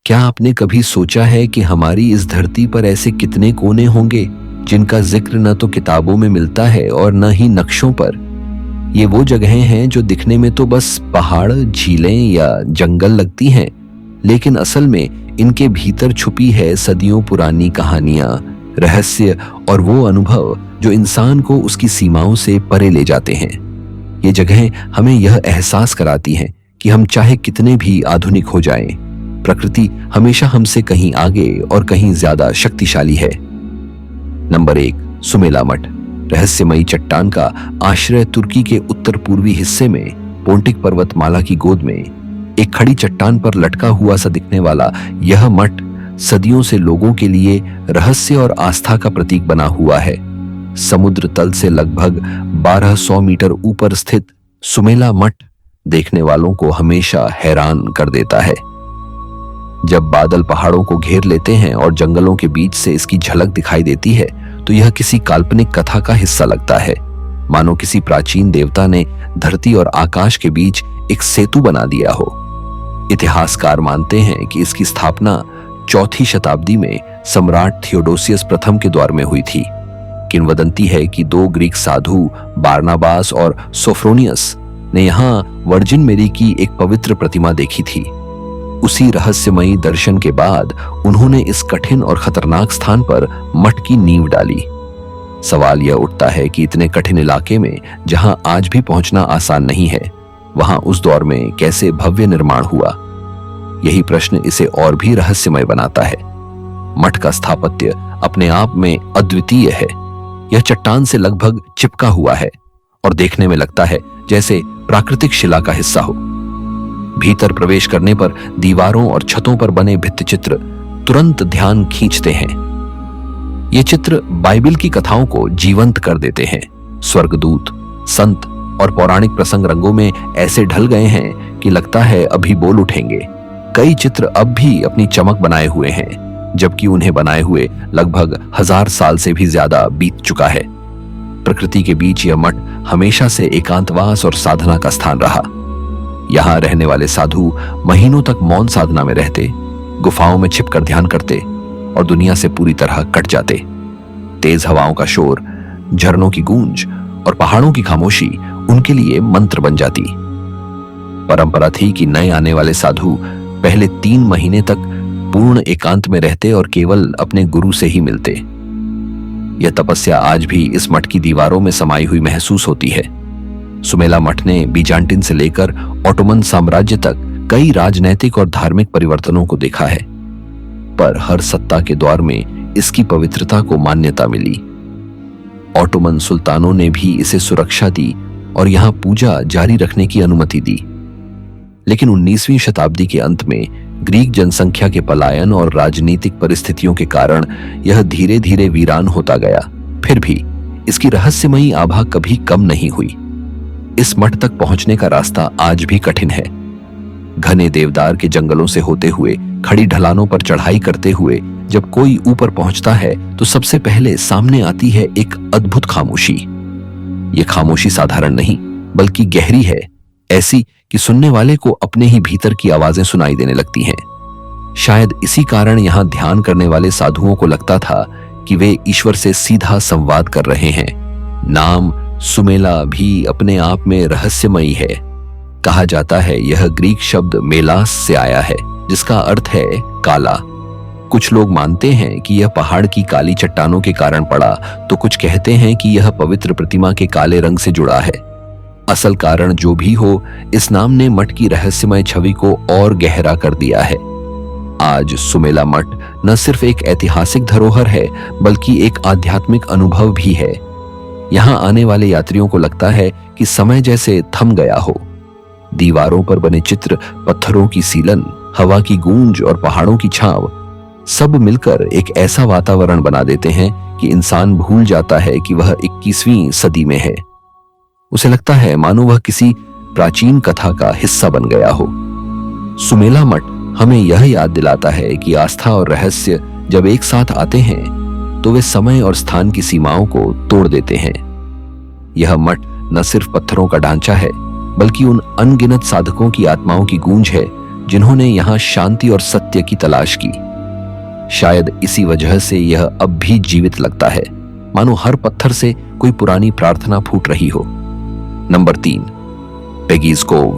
क्या आपने कभी सोचा है कि हमारी इस धरती पर ऐसे कितने कोने होंगे जिनका जिक्र न तो किताबों में मिलता है और न ही नक्शों पर। ये वो जगहें हैं जो दिखने में तो बस पहाड़, झीलें या जंगल लगती हैं, लेकिन असल में इनके भीतर छुपी है सदियों पुरानी कहानियां, रहस्य और वो अनुभव जो इंसान को उसकी सीमाओं से परे ले जाते हैं। ये जगहें हमें यह एहसास कराती हैं कि हम चाहे कितने भी आधुनिक हो जाएं, प्रकृति हमेशा हमसे कहीं आगे और कहीं ज्यादा शक्तिशाली है। नंबर 1, सुमेला मठ। रहस्यमयी चट्टान का आश्रय तुर्की के उत्तर पूर्वी हिस्से में पोंटिक पर्वतमाला की गोद में एक खड़ी चट्टान पर लटका हुआ सा दिखने वाला यह मठ सदियों से लोगों के लिए रहस्य और आस्था का प्रतीक बना हुआ है। समुद्र तल से लगभग 1200 मीटर ऊपर स्थित सुमेला मठ देखने वालों को हमेशा हैरान कर देता है। जब बादल पहाड़ों को घेर लेते हैं और जंगलों के बीच से इसकी झलक दिखाई देती है तो यह किसी काल्पनिक कथा का हिस्सा लगता है, मानो किसी प्राचीन देवता ने धरती और आकाश के बीच एक सेतु बना दिया हो। इतिहासकार मानते हैं कि इसकी स्थापना 4वीं शताब्दी में सम्राट थियोडोसियस प्रथम के दौर में हुई थी। किंवदंती है कि 2 ग्रीक साधु बारनाबास और सोफ्रोनियस ने यहाँ वर्जिन मेरी की एक पवित्र प्रतिमा देखी थी। उसी रहस्यमयी दर्शन के बाद उन्होंने इस कठिन और खतरनाक स्थान पर मठ की नींव डाली। सवाल यह उठता है कि इतने कठिन इलाके में जहां आज भी पहुंचना आसान नहीं है, वहां उस दौर में कैसे भव्य निर्माण हुआ। यही प्रश्न इसे और भी रहस्यमय बनाता है। मठ का स्थापत्य अपने आप में अद्वितीय है। यह चट्टान से लगभग चिपका हुआ है और देखने में लगता है जैसे प्राकृतिक शिला का हिस्सा हो। भीतर प्रवेश करने पर दीवारों और छतों पर बने भित्तिचित्र तुरंत ध्यान खींचते हैं। ये चित्र बाइबिल की कथाओं को जीवंत कर देते हैं। स्वर्गदूत, संत और पौराणिक प्रसंग रंगों में ऐसे ढल गए हैं कि लगता है अभी बोल उठेंगे। कई चित्र अब भी अपनी चमक बनाए हुए हैं, जबकि उन्हें बनाए हुए लगभग 1000 साल से भी ज्यादा बीत चुका है। प्रकृति के बीच यह मठ हमेशा से एकांतवास और साधना का स्थान रहा। यहाँ रहने वाले साधु महीनों तक मौन साधना में रहते, गुफाओं में छिपकर ध्यान करते और दुनिया से पूरी तरह कट जाते। तेज हवाओं का शोर, झरनों की गूंज और पहाड़ों की खामोशी उनके लिए मंत्र बन जाती। परंपरा थी कि नए आने वाले साधु पहले 3 महीने तक पूर्ण एकांत में रहते और केवल अपने गुरु से ही मिलते। यह तपस्या आज भी इस मठ की दीवारों में समाई हुई महसूस होती है। सुमेला मठ ने बीजांटिन से लेकर ऑटोमन साम्राज्य तक कई राजनैतिक और धार्मिक परिवर्तनों को देखा है, पर हर सत्ता के दौर में इसकी पवित्रता को मान्यता मिली। ऑटोमन सुल्तानों ने भी इसे सुरक्षा दी और यहां पूजा जारी रखने की अनुमति दी। लेकिन 19वीं शताब्दी के अंत में ग्रीक जनसंख्या के पलायन और राजनीतिक परिस्थितियों के कारण यह धीरे धीरे वीरान होता गया। फिर भी इसकी रहस्यमयी आभा कभी कम नहीं हुई। इस मठ तक पहुंचने का रास्ता आज भी कठिन है। घने देवदार के जंगलों से होते हुए, खड़ी ढलानों पर चढ़ाई करते हुए जब कोई ऊपर पहुंचता है तो सबसे पहले सामने आती है एक अद्भुत खामोशी। यह खामोशी साधारण नहीं बल्कि गहरी है, ऐसी कि सुनने वाले को अपने ही भीतर की आवाजें सुनाई देने लगती हैं। शायद इसी कारण यहां ध्यान करने वाले साधुओं को लगता था कि वे ईश्वर से सीधा संवाद कर रहे हैं। नाम सुमेला भी अपने आप में रहस्यमयी है। कहा जाता है यह ग्रीक शब्द मेलास से आया है, जिसका अर्थ है काला। कुछ लोग मानते हैं कि यह पहाड़ की काली चट्टानों के कारण पड़ा, तो कुछ कहते हैं कि यह पवित्र प्रतिमा के काले रंग से जुड़ा है। असल कारण जो भी हो, इस नाम ने मठ की रहस्यमय छवि को और गहरा कर दिया है। आज सुमेला मठ न सिर्फ एक ऐतिहासिक धरोहर है बल्कि एक आध्यात्मिक अनुभव भी है। यहाँ आने वाले यात्रियों को लगता है कि समय जैसे थम गया हो। दीवारों पर बने चित्र, पत्थरों की सीलन, हवा की गूंज और पहाड़ों की छांव सब मिलकर एक ऐसा वातावरण बना देते हैं कि इंसान भूल जाता है कि वह 21वीं सदी में है। उसे लगता है मानो वह किसी प्राचीन कथा का हिस्सा बन गया हो। सुमेला मठ हमें यह याद दिलाता है कि आस्था और रहस्य जब एक साथ आते हैं तो वे समय और स्थान की सीमाओं को तोड़ देते हैं। यह मठ न सिर्फ पत्थरों का ढांचा है बल्कि उन अनगिनत साधकों की आत्माओं की गूंज है जिन्होंने यहां शांति और सत्य की तलाश की। शायद इसी वजह से यह अब भी जीवित लगता है, मानो हर पत्थर से कोई पुरानी प्रार्थना फूट रही हो। नंबर 3, पेगीज कोव,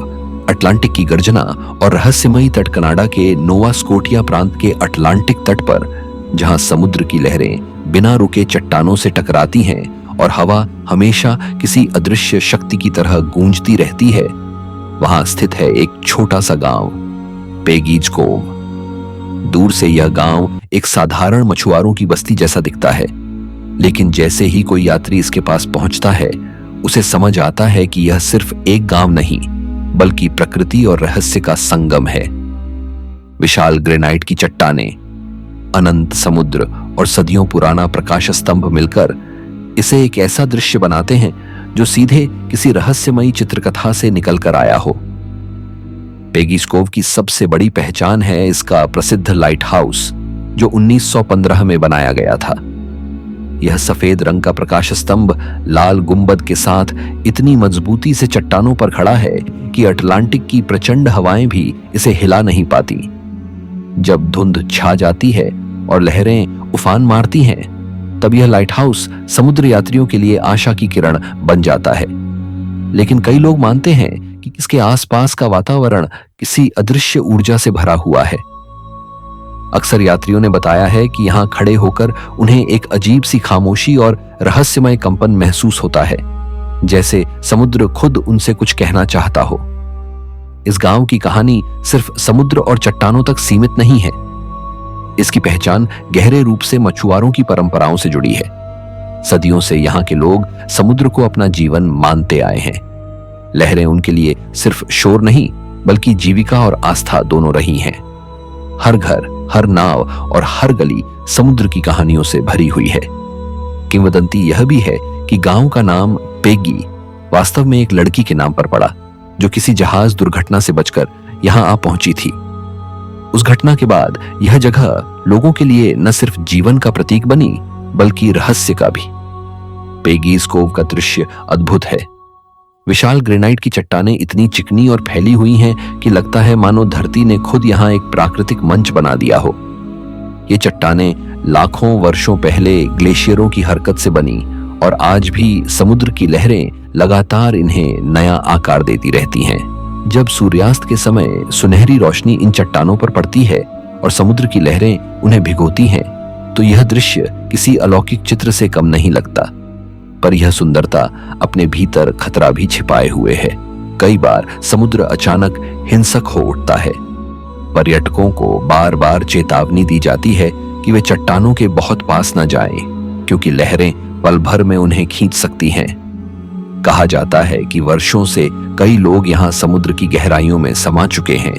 अटलांटिक की गर्जना और रहस्यमयी तट कनाडा के नोवा स्कोटिया प्रांत के अटलांटिक तट पर, जहां समुद्र की लहरें बिना रुके चट्टानों से टकराती हैं और हवा हमेशा किसी अदृश्य शक्ति की तरह गूंजती रहती है, वहां स्थित है एक छोटा सा गांव, पेगीज कोव। दूर से यह गांव एक साधारण मछुआरों की बस्ती जैसा दिखता है, लेकिन जैसे ही कोई यात्री इसके पास पहुंचता है, उसे समझ आता है कि यह सिर्फ एक गांव नहीं, बल्कि प्रकृति और रहस्य का संगम है। विशाल ग्रेनाइट की चट्टानें, अनंत समुद्र और सदियों पुराना प्रकाश स्तंभ मिलकर इसे एक ऐसा दृश्य बनाते हैं जो सीधे किसी रहस्यमयी चित्रकथा से निकलकर आया हो। पेगीज कोव की सबसे बड़ी पहचान है इसका प्रसिद्ध लाइट हाउस, जो 1915 में बनाया गया था। यह सफेद रंग का प्रकाश स्तंभ लाल गुंबद के साथ इतनी मजबूती से चट्टानों पर खड़ा है कि अटलांटिक की प्रचंड हवाएं भी इसे हिला नहीं पाती। जब धुंध छा जाती है और लहरें उफान मारती हैं, तब यह लाइट हाउस समुद्र यात्रियों के लिए आशा की किरण बन जाता है। लेकिन कई लोग मानते हैं कि इसके आसपास का वातावरण किसी अदृश्य ऊर्जा से भरा हुआ है। अक्सर यात्रियों ने बताया है कि यहां खड़े होकर उन्हें एक अजीब सी खामोशी और रहस्यमय कंपन महसूस होता है, जैसे समुद्र खुद उनसे कुछ कहना चाहता हो। इस गांव की कहानी सिर्फ समुद्र और चट्टानों तक सीमित नहीं है। इसकी पहचान गहरे रूप से मछुआरों की परंपराओं से जुड़ी है। सदियों से यहाँ के लोग समुद्र को अपना जीवन मानते आए हैं। लहरें उनके लिए सिर्फ शोर नहीं, बल्कि जीविका और आस्था दोनों रही हैं। हर घर, हर नाव और हर गली समुद्र की कहानियों से भरी हुई है। किंवदंती यह भी है कि गांव का नाम पेगी वास्तव में एक लड़की के नाम पर पड़ा, जो किसी जहाज दुर्घटना से बचकर यहां आ पहुंची थी। उस घटना के बाद यह जगह लोगों के लिए न सिर्फ जीवन का प्रतीक बनी, बल्कि रहस्य का भी। पेगीज कोव का दृश्य अद्भुत है। विशाल ग्रेनाइट की चट्टानें इतनी चिकनी और फैली हुई हैं कि लगता है मानो धरती ने खुद यहां एक प्राकृतिक मंच बना दिया हो। ये चट्टानें लाखों वर्षों पहले ग्लेशियरों की हरकत से बनी और आज भी समुद्र की लहरें लगातार इन्हें नया आकार देती रहती हैं। जब सूर्यास्त के समय सुनहरी रोशनी इन चट्टानों पर पड़ती है और समुद्र की लहरें उन्हें भिगोती हैं, तो यह दृश्य किसी अलौकिक चित्र से कम नहीं लगता। पर यह सुंदरता अपने भीतर खतरा भी छिपाए हुए है। कई बार समुद्र अचानक हिंसक हो उठता है। पर्यटकों को बार बार चेतावनी दी जाती है कि वे चट्टानों के बहुत पास न जाएं, क्योंकि लहरें पल भर में उन्हें खींच सकती हैं। कहा जाता है कि वर्षों से कई लोग यहां समुद्र की गहराइयों में समा चुके हैं।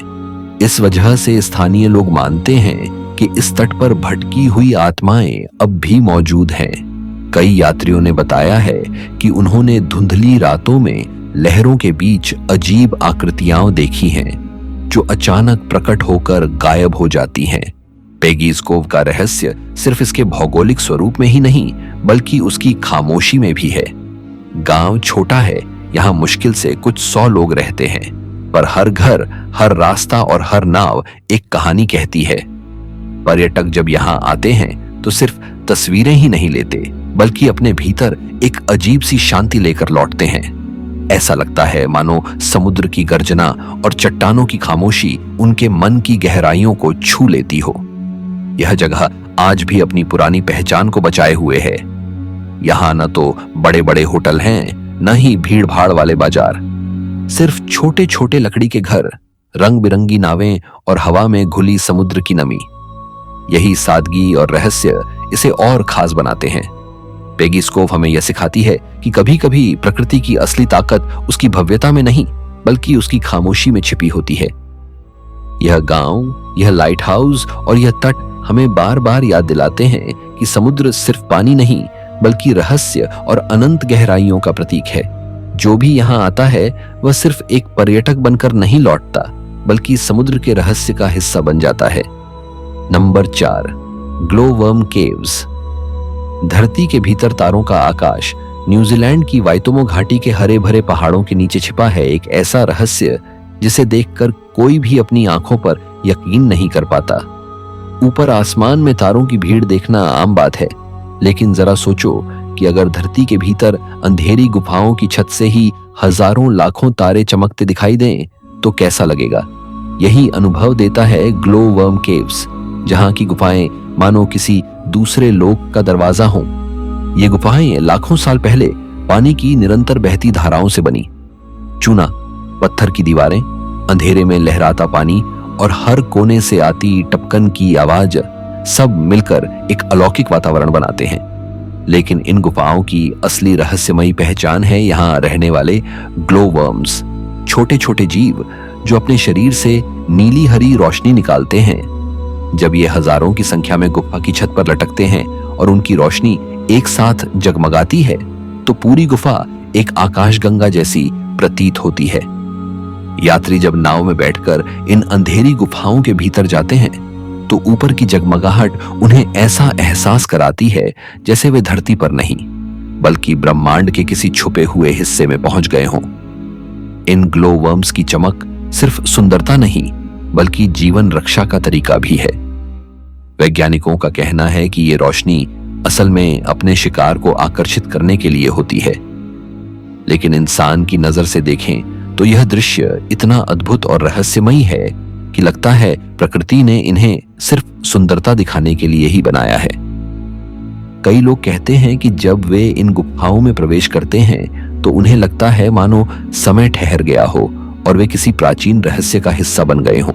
इस वजह से स्थानीय लोग मानते हैं कि इस तट पर भटकी हुई आत्माएं अब भी मौजूद हैं। कई यात्रियों ने बताया है कि उन्होंने धुंधली रातों में लहरों के बीच अजीब आकृतियां देखी हैं, जो अचानक प्रकट होकर गायब हो जाती हैं। पेगीज कोव का रहस्य सिर्फ इसके भौगोलिक स्वरूप में ही नहीं, बल्कि उसकी खामोशी में भी है। गांव छोटा है, यहाँ मुश्किल से कुछ 100 लोग रहते हैं, पर हर घर, हर रास्ता और हर नाव एक कहानी कहती है। पर्यटक जब यहाँ आते हैं तो सिर्फ तस्वीरें ही नहीं लेते, बल्कि अपने भीतर एक अजीब सी शांति लेकर लौटते हैं। ऐसा लगता है मानो समुद्र की गर्जना और चट्टानों की खामोशी उनके मन की गहराइयों को छू लेती हो। यह जगह आज भी अपनी पुरानी पहचान को बचाए हुए है। यहाँ न तो बड़े बड़े होटल हैं, न ही भीड़ भाड़ वाले बाजार। सिर्फ छोटे छोटे लकड़ी के घर, रंग बिरंगी नावें और हवा में घुली समुद्र की नमी। यही सादगी और रहस्य इसे और खास बनाते हैं। पेगीज कोव हमें यह सिखाती है कि कभी कभी प्रकृति की असली ताकत उसकी भव्यता में नहीं, बल्कि उसकी खामोशी में छिपी होती है। यह गांव, यह लाइट हाउस और यह तट हमें बार बार याद दिलाते हैं कि समुद्र सिर्फ पानी नहीं, बल्कि रहस्य और अनंत गहराइयों का प्रतीक है। जो भी यहाँ आता है वह सिर्फ एक पर्यटक बनकर नहीं लौटता, बल्कि समुद्र के रहस्य का हिस्सा बन जाता है। Number 4, glowworm caves. धरती के भीतर तारों का आकाश। न्यूजीलैंड की वाइटोमो घाटी के हरे भरे पहाड़ों के नीचे छिपा है एक ऐसा रहस्य जिसे देखकर कोई भी अपनी आंखों पर यकीन नहीं कर पाता। ऊपर आसमान में तारों की भीड़ देखना आम बात है, लेकिन जरा सोचो कि अगर धरती के भीतर अंधेरी गुफाओं की छत से ही हजारों लाखों तारे चमकते दिखाई दें तो कैसा लगेगा। यही अनुभव देता है ग्लो वर्म केव्स, जहां की गुफाएं मानो किसी दूसरे लोक का दरवाजा हों। ये गुफाएं लाखों साल पहले पानी की निरंतर बहती धाराओं से बनी। चूना, पत्थर की दीवारें, अंधेरे में लहराता पानी और हर कोने से आती टपकन की आवाज सब मिलकर एक अलौकिक वातावरण बनाते हैं। लेकिन इन गुफाओं की असली रहस्यमयी पहचान है यहाँ रहने वाले ग्लो वर्म्स, छोटे छोटे जीव जो अपने शरीर से नीली हरी रोशनी निकालते हैं। जब ये हजारों की संख्या में गुफा की छत पर लटकते हैं और उनकी रोशनी एक साथ जगमगाती है तो पूरी गुफा एक आकाशगंगा जैसी प्रतीत होती है। यात्री जब नाव में बैठकर इन अंधेरी गुफाओं के भीतर जाते हैं तो ऊपर की जगमगाहट उन्हें ऐसा एहसास कराती है जैसे वे धरती पर नहीं बल्कि ब्रह्मांड के किसी छुपे हुए हिस्से में पहुंच गए हों। इन ग्लो वर्म्स की चमक सिर्फ सुंदरता नहीं बल्कि जीवन रक्षा का तरीका भी है। वैज्ञानिकों का कहना है कि ये रोशनी असल में अपने शिकार को आकर्षित करने के लिए होती है, लेकिन इंसान की नजर से देखें तो यह दृश्य इतना अद्भुत और रहस्यमयी है कि लगता है प्रकृति ने इन्हें सिर्फ सुंदरता दिखाने के लिए ही बनाया है। कई लोग कहते हैं कि जब वे इन गुफाओं में प्रवेश करते हैं तो उन्हें लगता है मानो समय ठहर गया हो और वे किसी प्राचीन रहस्य का हिस्सा बन गए हों।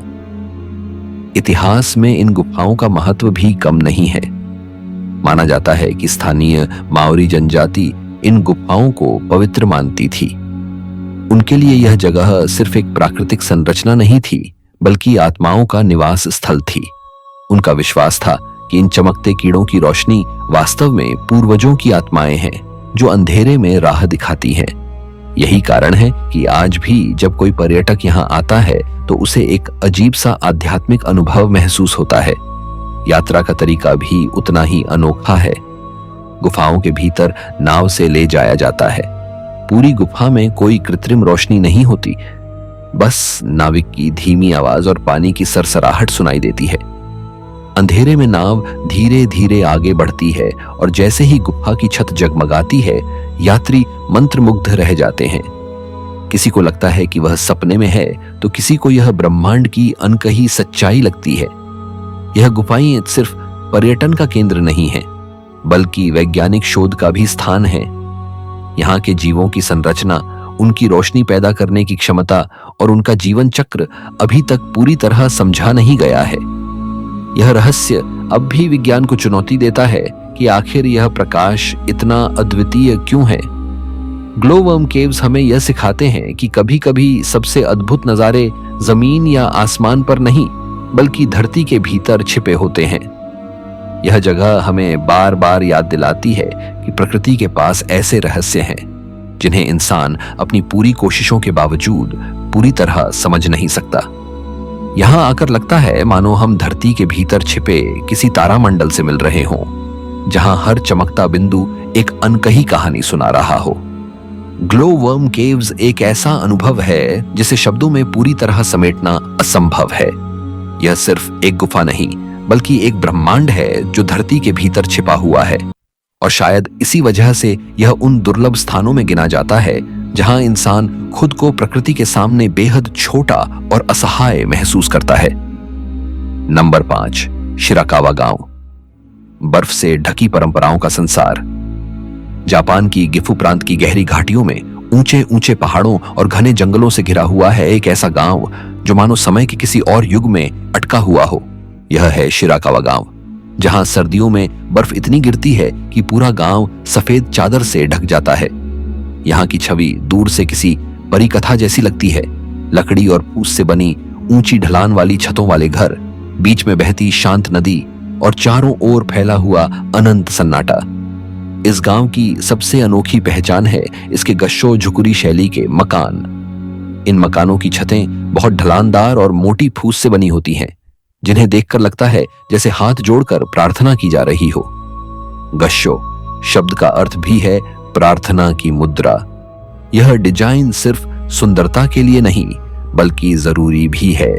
इतिहास में इन गुफाओं का महत्व भी कम नहीं है। माना जाता है कि स्थानीय माओरी जनजाति इन गुफाओं को पवित्र मानती थी। उनके लिए यह जगह सिर्फ एक प्राकृतिक संरचना नहीं थी बल्कि आत्माओं का निवास स्थल थी। उनका विश्वास था कि इन चमकते कीड़ों की रोशनी वास्तव में पूर्वजों की आत्माएं हैं जो अंधेरे में राह दिखाती हैं। यही कारण है कि आज भी जब कोई पर्यटक यहाँ आता है तो उसे एक अजीब सा आध्यात्मिक अनुभव महसूस होता है। यात्रा का तरीका भी उतना ही अनोखा है। गुफाओं के भीतर नाव से ले जाया जाता है। पूरी गुफा में कोई कृत्रिम रोशनी नहीं होती, बस नाविक की धीमी आवाज और पानी की सरसराहट सुनाई देती है। अंधेरे में नाव धीरे धीरे आगे बढ़ती है और जैसे ही गुफा की छत जगमगाती है यात्री मंत्रमुग्ध रह जाते हैं। किसी को लगता है कि वह सपने में है तो किसी को यह ब्रह्मांड की अनकही सच्चाई लगती है। यह गुफाएं सिर्फ पर्यटन का केंद्र नहीं है बल्कि वैज्ञानिक शोध का भी स्थान है। यहाँ के जीवों की संरचना, उनकी रोशनी पैदा करने की क्षमता और उनका जीवन चक्र अभी तक पूरी तरह समझा नहीं गया है। यह रहस्य अब भी विज्ञान को चुनौती देता है कि आखिर यह प्रकाश इतना अद्वितीय क्यों है। ग्लो वर्म केव्स हमें यह सिखाते हैं कि कभी कभी सबसे अद्भुत नजारे जमीन या आसमान पर नहीं बल्कि धरती के भीतर छिपे होते हैं। यह जगह हमें बार बार याद दिलाती है कि प्रकृति के पास ऐसे रहस्य हैं जिन्हें इंसान अपनी पूरी कोशिशों के बावजूद पूरी तरह समझ नहीं सकता। यहां आकर लगता है मानो हम धरती के भीतर छिपे किसी तारामंडल से मिल रहे हों, जहां हर चमकता बिंदु एक अनकही कहानी सुना रहा हो। ग्लो वर्म केव्स एक ऐसा अनुभव है जिसे शब्दों में पूरी तरह समेटना असंभव है। यह सिर्फ एक गुफा नहीं बल्कि एक ब्रह्मांड है जो धरती के भीतर छिपा हुआ है, और शायद इसी वजह से यह उन दुर्लभ स्थानों में गिना जाता है जहां इंसान खुद को प्रकृति के सामने बेहद छोटा और असहाय महसूस करता है। नंबर 5, शिराकावा गांव। बर्फ से ढकी परंपराओं का संसार। जापान की गिफू प्रांत की गहरी घाटियों में ऊंचे ऊंचे पहाड़ों और घने जंगलों से घिरा हुआ है एक ऐसा गांव जो मानो समय के किसी और युग में अटका हुआ हो। यह है शिराकावा गांव, जहां सर्दियों में बर्फ इतनी गिरती है कि पूरा गांव सफेद चादर से ढक जाता है। यहाँ की छवि दूर से किसी परी कथा जैसी लगती है। लकड़ी और फूस से बनी ऊंची ढलान वाली छतों वाले घर, बीच में बहती शांत नदी और चारों ओर फैला हुआ अनंत सन्नाटा। इस गांव की सबसे अनोखी पहचान है इसके गश्शो झुकुरी शैली के मकान। इन मकानों की छतें बहुत ढलानदार और मोटी फूस से बनी होती हैं, जिन्हें देखकर लगता है जैसे हाथ जोड़कर प्रार्थना की जा रही हो। गश्शो शब्द का अर्थ भी है प्रार्थना की मुद्रा। यह डिजाइन सिर्फ सुंदरता के लिए नहीं बल्कि जरूरी भी है,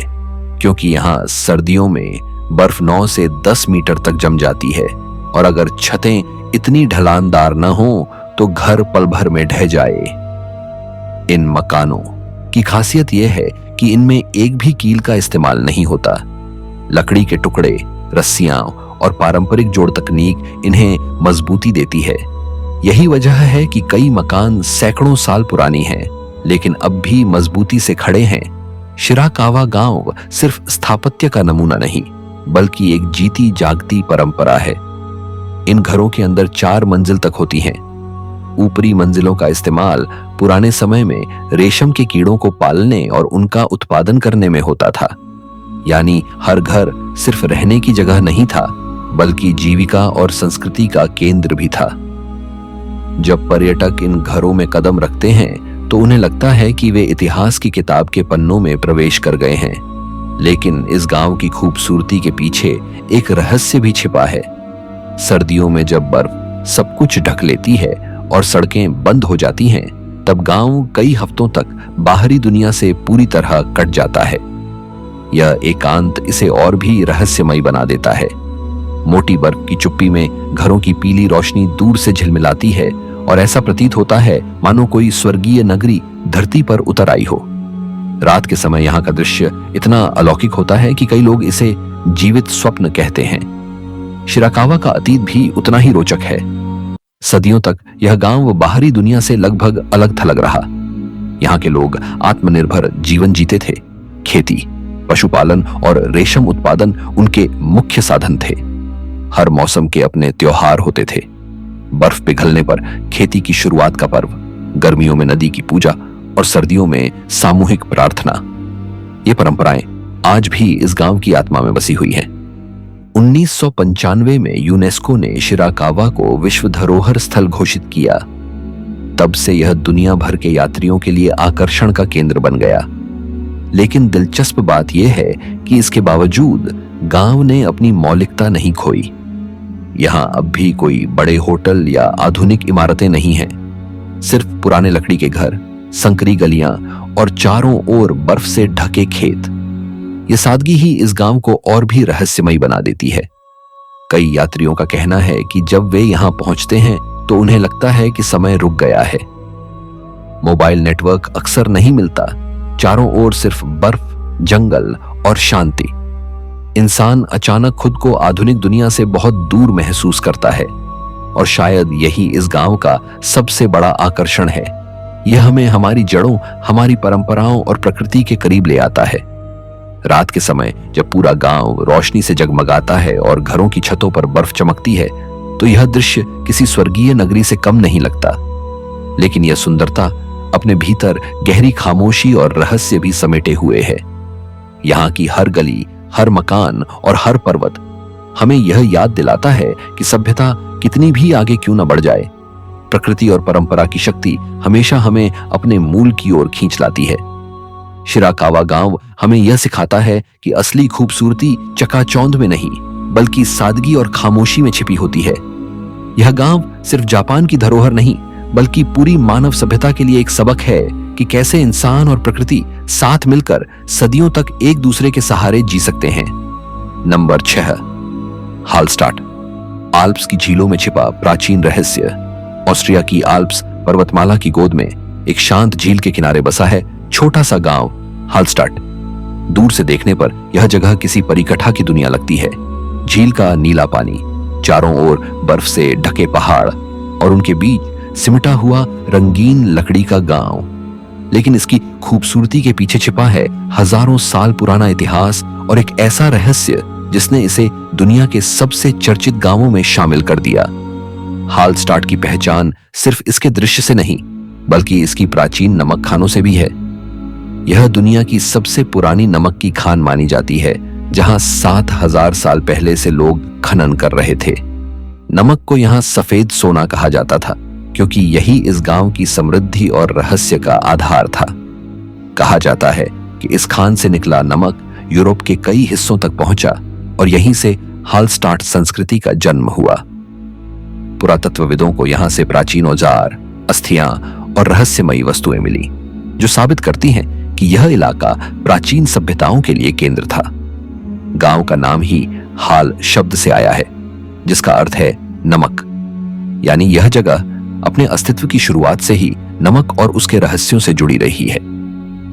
क्योंकि यहाँ सर्दियों में बर्फ 9 से 10 मीटर तक जम जाती है और अगर छतें इतनी ढलानदार न हो तो घर पल भर में ढह जाए। इन मकानों की खासियत यह है कि इनमें एक भी कील का इस्तेमाल नहीं होता। लकड़ी के टुकड़े, रस्सियां और पारंपरिक जोड़ तकनीक इन्हें मजबूती देती है। यही वजह है कि कई मकान सैकड़ों साल पुरानी हैं, लेकिन अब भी मजबूती से खड़े हैं। शिराकावा गांव सिर्फ स्थापत्य का नमूना नहीं, बल्कि एक जीती जागती परंपरा है। इन घरों के अंदर 4 मंजिल तक होती हैं। ऊपरी मंजिलों का इस्तेमाल पुराने समय में रेशम के कीड़ों को पालने और उनका उत्पादन करने में होता था। यानी हर घर सिर्फ रहने की जगह नहीं था, बल्कि जीविका और संस्कृति का केंद्र भी था। जब पर्यटक इन घरों में कदम रखते हैं तो उन्हें लगता है कि वे इतिहास की किताब के पन्नों में प्रवेश कर गए हैं। लेकिन इस गांव की खूबसूरती के पीछे एक रहस्य भी छिपा है। सर्दियों में जब बर्फ सब कुछ ढक लेती है और सड़कें बंद हो जाती हैं, तब गांव कई हफ्तों तक बाहरी दुनिया से पूरी तरह कट जाता है। यह एकांत इसे और भी रहस्यमय बना देता है। मोटी बर्फ की चुप्पी में घरों की पीली रोशनी दूर से झिलमिलाती है और ऐसा प्रतीत होता है मानो कोई स्वर्गीय नगरी धरती पर उतर आई हो। रात के समय यहाँ का दृश्य इतना अलौकिक होता है कि कई लोग इसे जीवित स्वप्न कहते हैं। शिराकावा का अतीत भी उतना ही रोचक है। सदियों तक यह गांव बाहरी दुनिया से लगभग अलग थलग रहा। यहाँ के लोग आत्मनिर्भर जीवन जीते थे। खेती, पशुपालन और रेशम उत्पादन उनके मुख्य साधन थे। हर मौसम के अपने त्योहार होते थे। बर्फ पिघलने पर खेती की शुरुआत का पर्व, गर्मियों में नदी की पूजा और सर्दियों में सामूहिक प्रार्थना। ये परंपराएं आज भी इस गांव की आत्मा में बसी हुई हैं। 1995 में यूनेस्को ने शिराकावा को विश्व धरोहर स्थल घोषित किया। तब से यह दुनिया भर के यात्रियों के लिए आकर्षण का केंद्र बन गया। लेकिन दिलचस्प बात यह है कि इसके बावजूद गांव ने अपनी मौलिकता नहीं खोई। यहां अब भी कोई बड़े होटल या आधुनिक इमारतें नहीं हैं। सिर्फ पुराने लकड़ी के घर, संकरी गलियां और चारों ओर बर्फ से ढके खेत। ये सादगी ही इस गांव को और भी रहस्यमय बना देती है। कई यात्रियों का कहना है कि जब वे यहां पहुंचते हैं तो उन्हें लगता है कि समय रुक गया है। मोबाइल नेटवर्क अक्सर नहीं मिलता। चारों ओर सिर्फ बर्फ, जंगल और शांति। इंसान अचानक खुद को आधुनिक दुनिया से बहुत दूर महसूस करता है और शायद यही इस गांव का सबसे बड़ा आकर्षण है। यह हमें हमारी जड़ों, हमारी परंपराओं और प्रकृति के करीब ले आता है। रात के समय जब पूरा गांव रोशनी से जगमगाता है और घरों की छतों पर बर्फ चमकती है, तो यह दृश्य किसी स्वर्गीय नगरी से कम नहीं लगता। लेकिन यह सुंदरता अपने भीतर गहरी खामोशी और रहस्य भी समेटे हुए है। यहाँ की हर गली, हर मकान और हर पर्वत हमें यह याद दिलाता है कि सभ्यता कितनी भी आगे क्यों न बढ़ जाए, प्रकृति और परंपरा की शक्ति हमेशा हमें अपने मूल की ओर खींच लाती है। शिराकावा गांव हमें यह सिखाता है कि असली खूबसूरती चकाचौंध में नहीं, बल्कि सादगी और खामोशी में छिपी होती है। यह गांव सिर्फ जापान की धरोहर नहीं, बल्कि पूरी मानव सभ्यता के लिए एक सबक है कि कैसे इंसान और प्रकृति साथ मिलकर सदियों तक एक दूसरे के सहारे जी सकते हैं। नंबर 6, हालस्टाट। आल्प्स की झीलों में छिपा प्राचीन रहस्य। ऑस्ट्रिया की आल्प्स पर्वतमाला की गोद में एक शांत झील के किनारे बसा है छोटा सा गांव हालस्टाट। दूर से देखने पर यह जगह किसी परिकथा की दुनिया लगती है। झील का नीला पानी, चारों ओर बर्फ से ढके पहाड़ और उनके बीच सिमटा हुआ रंगीन लकड़ी का गांव। लेकिन इसकी खूबसूरती के पीछे छिपा है हजारों साल पुराना इतिहास और एक ऐसा रहस्य जिसने इसे दुनिया के सबसे चर्चित गांवों में शामिल कर दिया। हालस्टाट की पहचान सिर्फ इसके दृश्य से नहीं, बल्कि इसकी प्राचीन नमक खानों से भी है। यह दुनिया की सबसे पुरानी नमक की खान मानी जाती है, जहां 7000 साल पहले से लोग खनन कर रहे थे। नमक को यहां सफेद सोना कहा जाता था, क्योंकि यही इस गांव की समृद्धि और रहस्य का आधार था। कहा जाता है कि इस खान से निकला नमक यूरोप के कई हिस्सों तक पहुंचा और यहीं से हालस्टाट संस्कृति का जन्म हुआ। पुरातत्वविदों को यहां से प्राचीन औजार, अस्थियां और रहस्यमयी वस्तुएं मिली, जो साबित करती हैं कि यह इलाका प्राचीन सभ्यताओं के लिए केंद्र था। गांव का नाम ही हाल शब्द से आया है, जिसका अर्थ है नमक। यानी यह जगह अपने अस्तित्व की शुरुआत से ही नमक और उसके रहस्यों से जुड़ी रही है।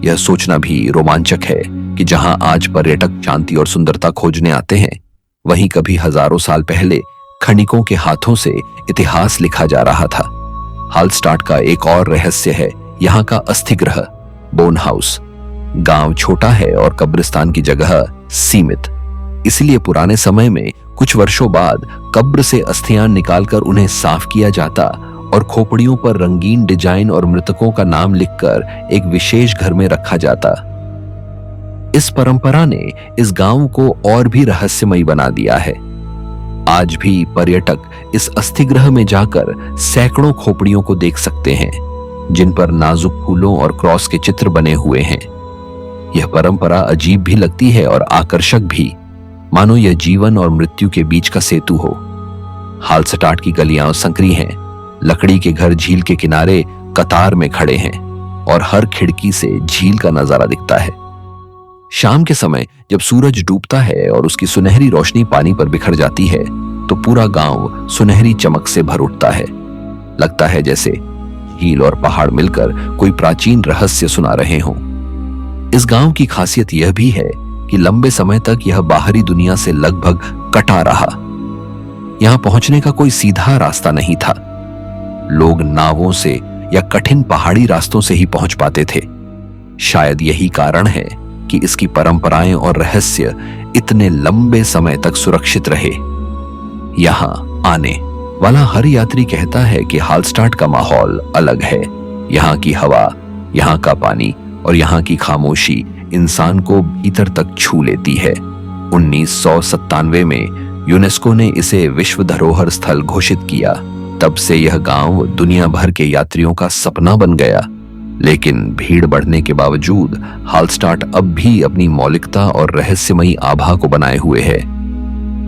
यह सोचना भी रोमांचक है कि जहां आज पर्यटक शांति और सुंदरता खोजने आते हैं, वहीं कभी हजारों साल पहले खनिकों के हाथों से इतिहास लिखा जा रहा था। हालस्टाट का एक और रहस्य है यहाँ का अस्थि ग्रह, बोन हाउस। गांव छोटा है और कब्रिस्तान की जगह सीमित, इसलिए पुराने समय में कुछ वर्षों बाद कब्र से अस्थियां निकालकर उन्हें साफ किया जाता और खोपड़ियों पर रंगीन डिजाइन और मृतकों का नाम लिखकर एक विशेष घर में रखा जाता। इस परंपरा ने इस गांव को और भी रहस्यमयी बना दिया है। आज भी पर्यटक इस अस्थिगृह में जाकर सैकड़ों खोपड़ियों को देख सकते हैं, जिन पर नाजुक फूलों और क्रॉस के चित्र बने हुए हैं। यह परंपरा अजीब भी लगती है और आकर्षक भी, मानो यह जीवन और मृत्यु के बीच का सेतु हो। हालस्टाट की गलियां संकरी हैं, लकड़ी के घर झील के किनारे कतार में खड़े हैं और हर खिड़की से झील का नजारा दिखता है। शाम के समय जब सूरज डूबता है और उसकी सुनहरी रोशनी पानी पर बिखर जाती है, तो पूरा गांव सुनहरी चमक से भर उठता है। लगता है जैसे झील और पहाड़ मिलकर कोई प्राचीन रहस्य सुना रहे हों। इस गांव की खासियत यह भी है कि लंबे समय तक यह बाहरी दुनिया से लगभग कटा रहा। यहां पहुंचने का कोई सीधा रास्ता नहीं था। लोग नावों से या कठिन पहाड़ी रास्तों से ही पहुंच पाते थे। शायद यही कारण है कि इसकी परंपराएं और रहस्य इतने लंबे समय तक सुरक्षित रहे। यहां आने वाला हर यात्री कहता है कि हालस्टाट का माहौल अलग है। यहाँ की हवा, यहाँ का पानी और यहाँ की खामोशी इंसान को भीतर तक छू लेती है। 1997 में यूनेस्को ने इसे विश्व धरोहर स्थल घोषित किया। तब से यह गांव दुनिया भर के यात्रियों का सपना बन गया। लेकिन भीड़ बढ़ने के बावजूद हालस्टाट अब भी अपनी मौलिकता और रहस्यमयी आभा को बनाए हुए है।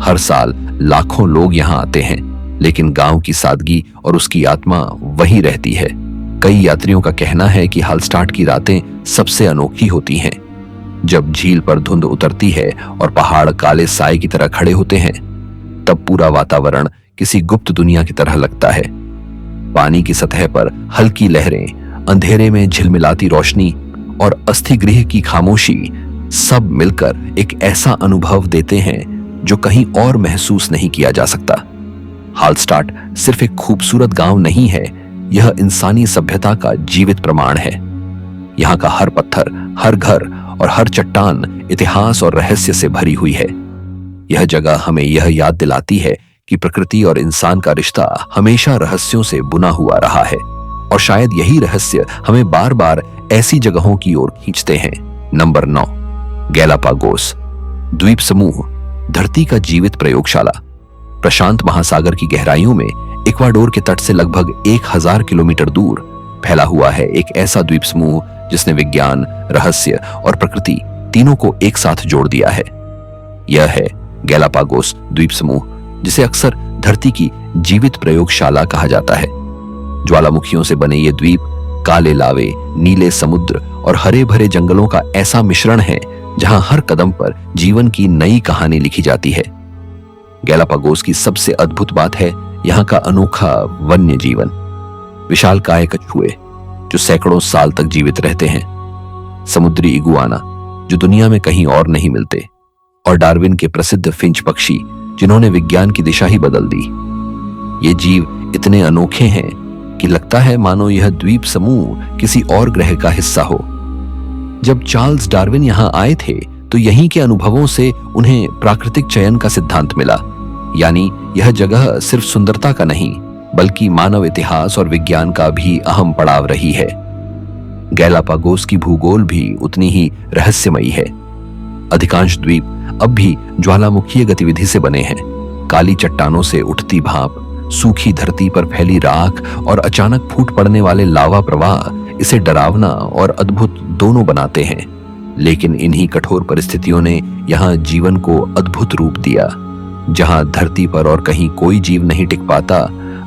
हर साल लाखों लोग यहाँ आते हैं, लेकिन गांव की सादगी और उसकी आत्मा वही रहती है। कई यात्रियों का कहना है कि हालस्टाट की रातें सबसे अनोखी होती हैं। जब झील पर धुंध उतरती है और पहाड़ काले साए की तरह खड़े होते हैं, तब पूरा वातावरण किसी गुप्त दुनिया की तरह लगता है। पानी की सतह पर हल्की लहरें, अंधेरे में झिलमिलाती रोशनी और अस्थिगृह की खामोशी सब मिलकर एक ऐसा अनुभव देते हैं जो कहीं और महसूस नहीं किया जा सकता। हालस्टाट सिर्फ एक खूबसूरत गांव नहीं है, यह इंसानी सभ्यता का जीवित प्रमाण है। यहाँ का हर पत्थर, हर घर और हर चट्टान इतिहास और रहस्य से भरी हुई है। यह जगह हमें यह याद दिलाती है कि प्रकृति और इंसान का रिश्ता हमेशा रहस्यों से बुना हुआ रहा है, और शायद यही रहस्य हमें बार बार ऐसी जगहों की ओर खींचते हैं। नंबर 9, गैलापागोस द्वीप समूह, धरती का जीवित प्रयोगशाला। प्रशांत महासागर की गहराइयों में इक्वाडोर के तट से लगभग 1000 किलोमीटर दूर फैला हुआ है एक ऐसा द्वीप समूह जिसने विज्ञान, रहस्य और प्रकृति तीनों को एक साथ जोड़ दिया है। यह है गैलापागोस द्वीप समूह, जिसे अक्सर धरती की जीवित प्रयोगशाला कहा जाता है। ज्वालामुखियों से बने ये द्वीप काले लावे, नीले समुद्र और हरे भरे जंगलों का ऐसा मिश्रण है जहां हर कदम पर जीवन की नई कहानी लिखी जाती है। गैलापागोस की सबसे अद्भुत बात है यहाँ का अनोखा वन्य जीवन। विशालकाय कछुए जो सैकड़ों साल तक जीवित रहते हैं, समुद्री इगुआना जो दुनिया में कहीं और नहीं मिलते, और डार्विन के प्रसिद्ध फिंच पक्षी जिन्होंने विज्ञान की दिशा ही बदल दी। ये जीव इतने अनोखे हैं कि लगता है मानो यह द्वीप समूह किसी और ग्रह का हिस्सा हो। जब चार्ल्स डार्विन यहाँ आए थे तो यहीं के अनुभवों से उन्हें प्राकृतिक चयन का सिद्धांत मिला। यानी यह जगह सिर्फ सुंदरता का नहीं, बल्कि मानव इतिहास और विज्ञान का भी अहम पड़ाव रही है। गैलापागोस की भूगोल भी उतनी ही रहस्यमयी है। अधिकांश द्वीप अब भी ज्वालामुखीय गतिविधि से बने हैं। काली चट्टानों से उठती भाप, सूखी धरती पर फैली राख और अचानक फूट पड़ने वाले लावा प्रवाह इसे डरावना और अद्भुत दोनों बनाते हैं। लेकिन इन्हीं कठोर परिस्थितियों ने यहाँ जीवन को अद्भुत रूप दिया। जहाँ धरती पर और कहीं कोई जीव नहीं टिक पाता,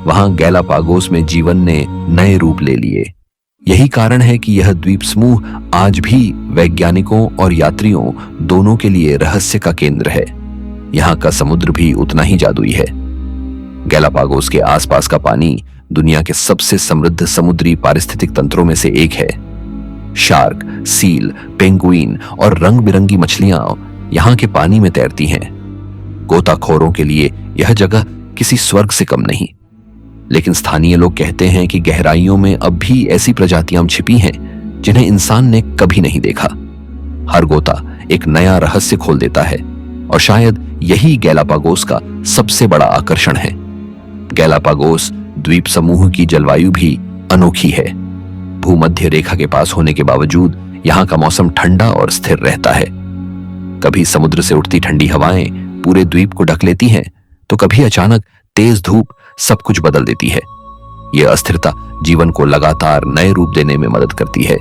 वहां गैलापागोस में जीवन ने नए रूप ले लिए। यही कारण है कि यह द्वीप समूह आज भी वैज्ञानिकों और यात्रियों दोनों के लिए रहस्य का केंद्र है। यहाँ का समुद्र भी उतना ही जादुई है। गैलापागोस के आसपास का पानी दुनिया के सबसे समृद्ध समुद्री पारिस्थितिक तंत्रों में से एक है। शार्क, सील, पेंगुइन और रंग बिरंगी मछलियां यहाँ के पानी में तैरती हैं। गोताखोरों के लिए यह जगह किसी स्वर्ग से कम नहीं। लेकिन स्थानीय लोग कहते हैं कि गहराइयों में अब भी ऐसी प्रजातियां छिपी हैं जिन्हें इंसान ने कभी नहीं देखा। हर गोता एक नया रहस्य खोल देता है और शायद यही गैलापागोस का सबसे बड़ा आकर्षण है। गैलापागोस द्वीप समूह की जलवायु भी अनोखी है। भूमध्य रेखा के पास होने के बावजूद यहाँ का मौसम ठंडा और स्थिर रहता है। कभी समुद्र से उठती ठंडी हवाएं पूरे द्वीप को ढक लेती हैं, तो कभी अचानक तेज धूप सब कुछ बदल देती है। यह अस्थिरता जीवन को लगातार नए रूप देने में मदद करती है।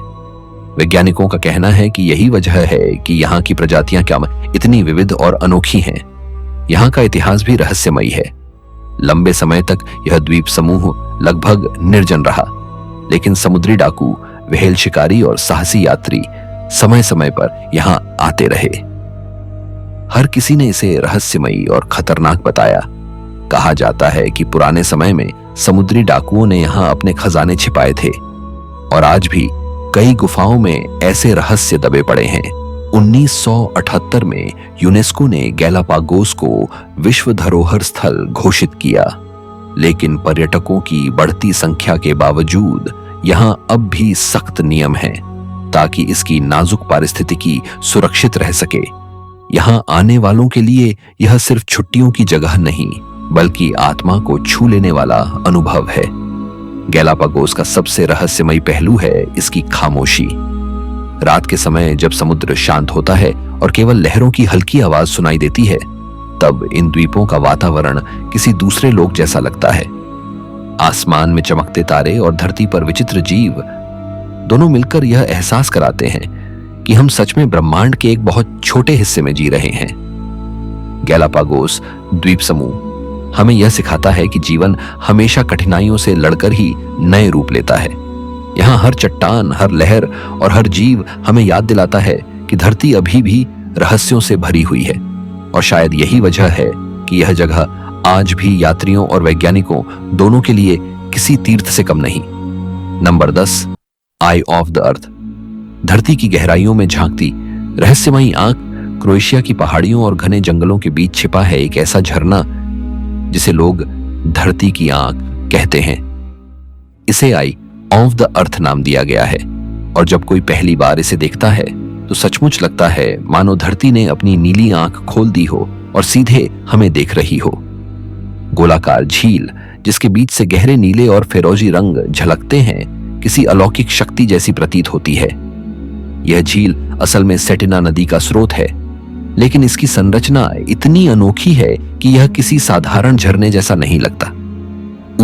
वैज्ञानिकों का कहना है कि यही वजह है कि यहाँ की प्रजातियां क्या इतनी विविध और अनोखी हैं। यहाँ का इतिहास भी रहस्यमयी है। लंबे समय तक यह द्वीप समूह लगभग निर्जन रहा, लेकिन समुद्री डाकू, व्हेल शिकारी और साहसी यात्री समय समय पर यहाँ आते रहे। हर किसी ने इसे रहस्यमयी और खतरनाक बताया। कहा जाता है कि पुराने समय में समुद्री डाकुओं ने यहाँ अपने खजाने छिपाए थे और आज भी कई गुफाओं में ऐसे रहस्य दबे पड़े हैं। 1978 में यूनेस्को ने गैलापागोस को विश्व धरोहर स्थल घोषित किया, लेकिन पर्यटकों की बढ़ती संख्या के बावजूद यहाँ अब भी सख्त नियम हैं ताकि इसकी नाजुक पारिस्थितिकी सुरक्षित रह सके। यहाँ आने वालों के लिए यह सिर्फ छुट्टियों की जगह नहीं, बल्कि आत्मा को छू लेने वाला अनुभव है। गैलापागोस का सबसे रहस्यमयी पहलू है इसकी खामोशी। रात के समय जब समुद्र शांत होता है और केवल लहरों की हल्की आवाज सुनाई देती है, तब इन द्वीपों का वातावरण किसी दूसरे लोक जैसा लगता है। आसमान में चमकते तारे और धरती पर विचित्र जीव दोनों मिलकर यह एहसास कराते हैं कि हम सच में ब्रह्मांड के एक बहुत छोटे हिस्से में जी रहे हैं। गैलापागोस द्वीप समूह हमें यह सिखाता है कि जीवन हमेशा कठिनाइयों से लड़कर ही नए रूप लेता है। यहाँ हर चट्टान, हर लहर और हर जीव हमें याद दिलाता है कि धरती अभी भी रहस्यों से भरी हुई है। और शायद यही वजह है कि यह जगह आज भी यात्रियों और वैज्ञानिकों दोनों के लिए किसी तीर्थ से कम नहीं। Number 10, I of the earth. धरती की गहराइयों में झांकती रहस्यमयी आंख क्रोएशिया की पहाड़ियों और घने जंगलों के बीच छिपा है एक ऐसा झरना जिसे लोग धरती की आंख कहते हैं। इसे आई ऑफ द अर्थ नाम दिया गया है और जब कोई पहली बार इसे देखता है तो सचमुच लगता है मानो धरती ने अपनी नीली आंख खोल दी हो और सीधे हमें देख रही हो। गोलाकार झील जिसके बीच से गहरे नीले और फिरोजी रंग झलकते हैं, किसी अलौकिक शक्ति जैसी प्रतीत होती है। यह झील असल में सेटिना नदी का स्रोत है, लेकिन इसकी संरचना इतनी अनोखी है कि यह किसी साधारण झरने जैसा नहीं लगता।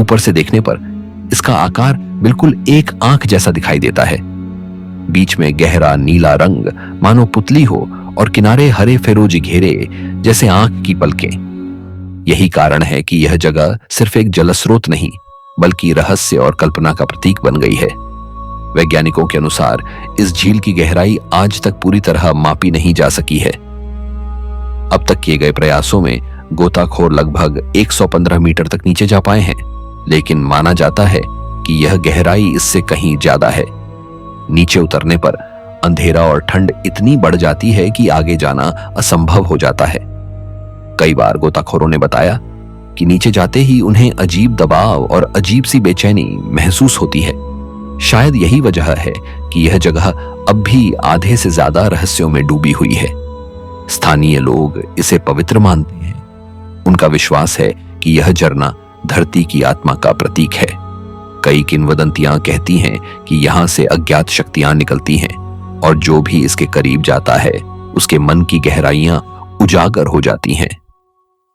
ऊपर से देखने पर इसका आकार बिल्कुल एक आंख जैसा दिखाई देता है। बीच में गहरा नीला रंग मानो पुतली हो और किनारे हरे फिरोजी घेरे जैसे आंख की पलकें। यही कारण है कि यह जगह सिर्फ एक जलस्रोत नहीं, बल्कि रहस्य और कल्पना का प्रतीक बन गई है। वैज्ञानिकों के अनुसार इस झील की गहराई आज तक पूरी तरह मापी नहीं जा सकी है। अब तक किए गए प्रयासों में गोताखोर लगभग 115 मीटर तक नीचे जा पाए हैं, लेकिन माना जाता है कि यह गहराई इससे कहीं ज्यादा है। नीचे उतरने पर अंधेरा और ठंड इतनी बढ़ जाती है कि आगे जाना असंभव हो जाता है। कई बार गोताखोरों ने बताया कि नीचे जाते ही उन्हें अजीब दबाव और अजीब सी बेचैनी महसूस होती है। शायद यही वजह है कि यह जगह अब भी आधे से ज्यादा रहस्यों में डूबी हुई है। स्थानीय लोग इसे पवित्र मानते हैं। उनका विश्वास है कि यह झरना धरती की आत्मा का प्रतीक है। कई किंवदंतियां कहती हैं कि यहां से अज्ञात शक्तियां निकलती हैं और जो भी इसके करीब जाता है उसके मन की गहराइयां उजागर हो जाती हैं।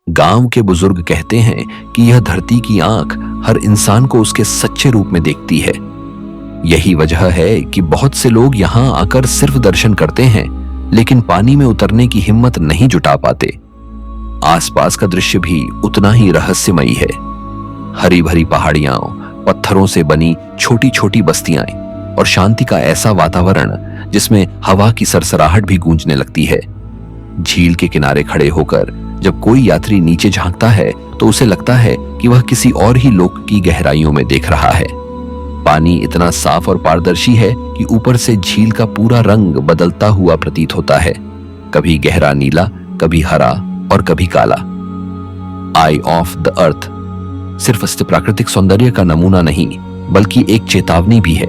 गांव के बुजुर्ग कहते हैं कि यह धरती की आंख हर इंसान को उसके सच्चे रूप में देखती है। यही वजह है कि बहुत से लोग यहां आकर सिर्फ दर्शन करते हैं, लेकिन पानी में उतरने की हिम्मत नहीं जुटा पाते। आसपास का दृश्य भी उतना ही रहस्यमयी है। हरी भरी पहाड़ियां, पत्थरों से बनी छोटी छोटी बस्तियां, और शांति का ऐसा वातावरण जिसमें हवा की सरसराहट भी गूंजने लगती है। झील के किनारे खड़े होकर जब कोई यात्री नीचे झांकता है तो उसे लगता है कि वह किसी और ही लोक की गहराइयों में देख रहा है। पानी इतना साफ और पारदर्शी है कि ऊपर से झील का पूरा रंग बदलता हुआ प्रतीत होता है, कभी गहरा नीला, कभी हरा और कभी काला। आई ऑफ द अर्थ सिर्फ प्राकृतिक सौंदर्य का नमूना नहीं बल्कि एक चेतावनी भी है।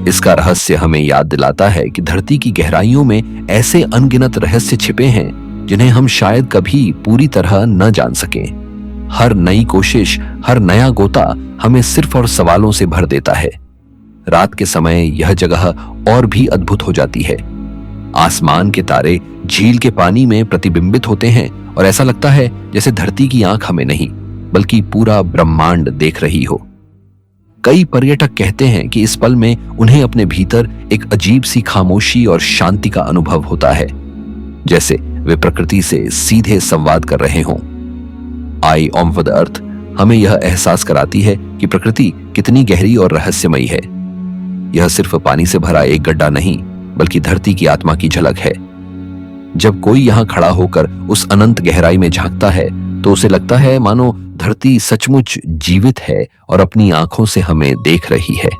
इसका रहस्य हमें याद दिलाता है कि धरती की गहराइयों में ऐसे अनगिनत रहस्य छिपे हैं जिन्हें हम शायद कभी पूरी तरह न जान सकें। हर नई कोशिश, हर नया गोता हमें सिर्फ और सवालों से भर देता है। रात के समय यह जगह और भी अद्भुत हो जाती है। आसमान के तारे झील के पानी में प्रतिबिंबित होते हैं और ऐसा लगता है जैसे धरती की आंख हमें नहीं बल्कि पूरा ब्रह्मांड देख रही हो। कई पर्यटक कहते हैं कि इस पल में उन्हें अपने भीतर एक अजीब सी खामोशी और शांति का अनुभव होता है, जैसे वे प्रकृति से सीधे संवाद कर रहे हों। आई ऑफ द अर्थ हमें यह एहसास कराती है कि प्रकृति कितनी गहरी और रहस्यमयी है। यह सिर्फ पानी से भरा एक गड्ढा नहीं बल्कि धरती की आत्मा की झलक है। जब कोई यहां खड़ा होकर उस अनंत गहराई में झांकता है तो उसे लगता है मानो धरती सचमुच जीवित है और अपनी आंखों से हमें देख रही है।